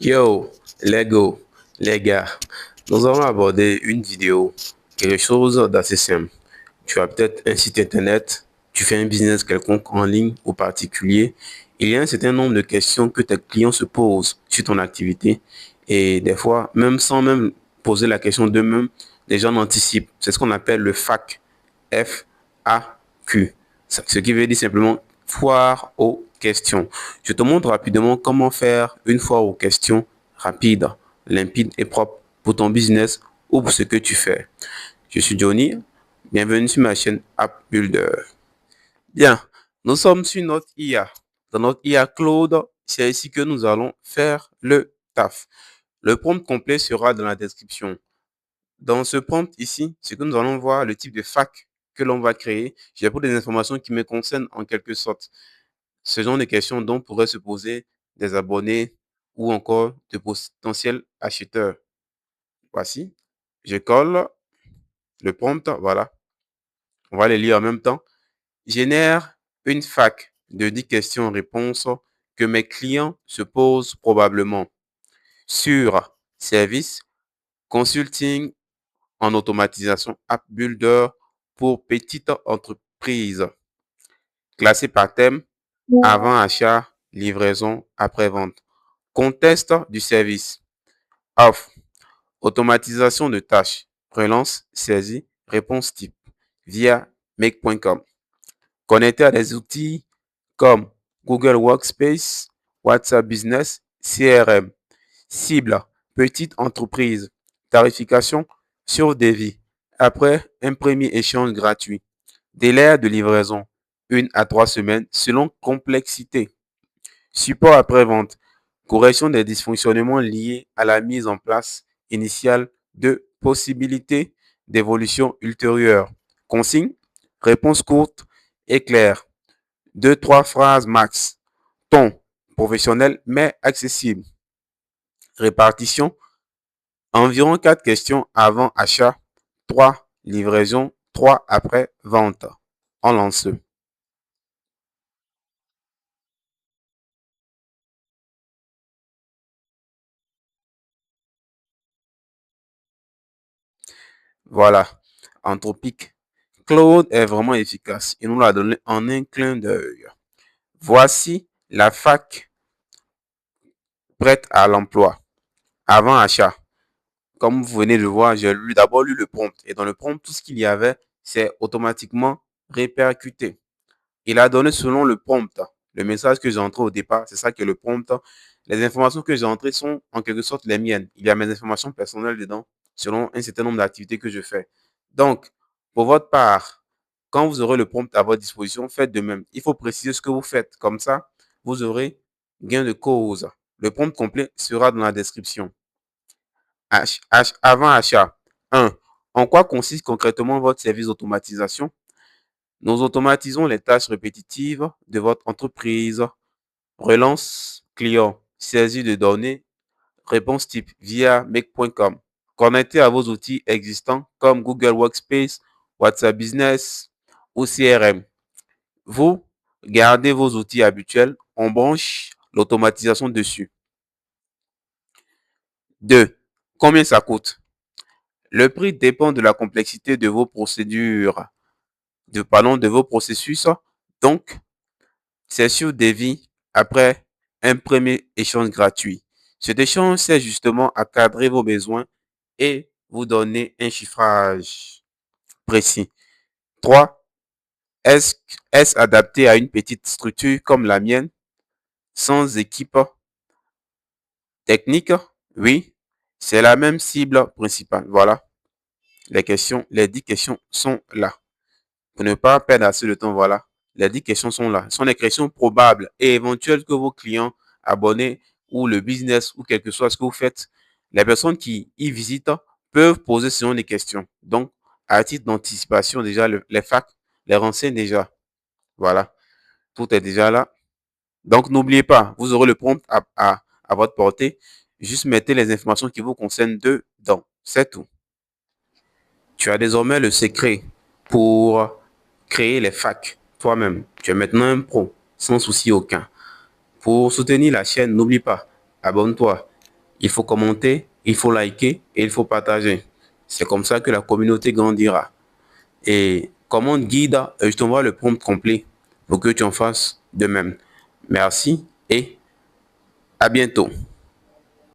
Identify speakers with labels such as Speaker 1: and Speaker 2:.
Speaker 1: Yo, Lego, les gars, nous allons aborder une vidéo, quelque chose d'assez simple. Tu as peut-être un site internet, tu fais un business quelconque en ligne ou particulier. Il y a un certain nombre de questions que tes clients se posent sur ton activité et des fois, même sans même poser la question d'eux-mêmes, les gens anticipent. C'est ce qu'on appelle le FAQ. FAQ. Ce qui veut dire simplement foire aux questions. Je te montre rapidement comment faire une foire aux questions rapide, limpide et propre pour ton business ou pour ce que tu fais. Je suis Johnny. Bienvenue sur ma chaîne App Builder. Bien, nous sommes sur notre IA. Dans notre IA Cloud, c'est ici que nous allons faire le taf. Le prompt complet sera dans la description. Dans ce prompt ici, c'est que nous allons voir le type de FAQ que l'on va créer. J'ai pour des informations qui me concernent en quelque sorte. Ce genre de questions dont pourraient se poser des abonnés ou encore de potentiels acheteurs. Voici. Je colle le prompt. Voilà. On va les lire en même temps. Génère une FAQ de 10 questions-réponses que mes clients se posent probablement sur service, consulting en automatisation App Builder pour petites entreprises. Classé par thème, avant achat, livraison, après-vente. Contexte du service. Offre. Automatisation de tâches. Relance, saisie, réponse type via make.com. Connecté à des outils comme Google Workspace, WhatsApp Business, CRM. Cible, petite entreprise. Tarification sur devis. Après un premier échange gratuit. Délai de livraison, 1 à 3 semaines selon complexité. Support après-vente, correction des dysfonctionnements liés à la mise en place initiale de possibilités d'évolution ultérieure. Consigne, réponse courte et claire. 2-3 phrases max. Ton, professionnel mais accessible. Répartition, environ 4 questions avant achat, 3 livraison, 3 après vente. On lance. Voilà. Anthropique. Claude est vraiment efficace. Il nous l'a donné en un clin d'œil. Voici la fac prête à l'emploi. Avant achat. Comme vous venez de voir, j'ai d'abord lu le prompt. Et dans le prompt, tout ce qu'il y avait, c'est automatiquement répercuté. Il a donné selon le prompt. Le message que j'ai entré au départ, c'est ça que le prompt. Les informations que j'ai entrées sont en quelque sorte les miennes. Il y a mes informations personnelles dedans, selon un certain nombre d'activités que je fais. Donc, pour votre part, quand vous aurez le prompt à votre disposition, faites de même. Il faut préciser ce que vous faites. Comme ça, vous aurez gain de cause. Le prompt complet sera dans la description. Avant achat. 1. En quoi consiste concrètement votre service d'automatisation? Nous automatisons les tâches répétitives de votre entreprise. Relance client, saisie de données, réponse type via make.com. Connecté à vos outils existants comme Google Workspace, WhatsApp Business ou CRM. Vous gardez vos outils habituels, on branche l'automatisation dessus. 2. Combien ça coûte? Le prix dépend de la complexité de vos procédures, de vos processus. Donc, c'est sur devis après un premier échange gratuit. Cet échange sert justement à cadrer vos besoins et vous donner un chiffrage précis. 3. Est-ce est adapté à une petite structure comme la mienne, sans équipe technique? Oui, c'est la même cible principale. Voilà, les 10 questions sont là. Pour ne pas perdre assez de temps, voilà, les 10 questions sont là. Ce sont les questions probables et éventuelles que vos clients, abonnés ou le business ou quelque chose que vous faites, les personnes qui y visitent peuvent poser ce genre de questions. Donc, à titre d'anticipation, déjà, les facs les renseignent déjà. Voilà, tout est déjà là. Donc, n'oubliez pas, vous aurez le prompt à votre portée. Juste mettez les informations qui vous concernent dedans. C'est tout. Tu as désormais le secret pour créer les facs toi-même. Tu es maintenant un pro, sans souci aucun. Pour soutenir la chaîne, n'oublie pas, abonne-toi, Il faut commenter, il faut liker et il faut partager. C'est comme ça que la communauté grandira. Et commande guide, je t'envoie le prompt complet pour que tu en fasses de même. Merci et à bientôt.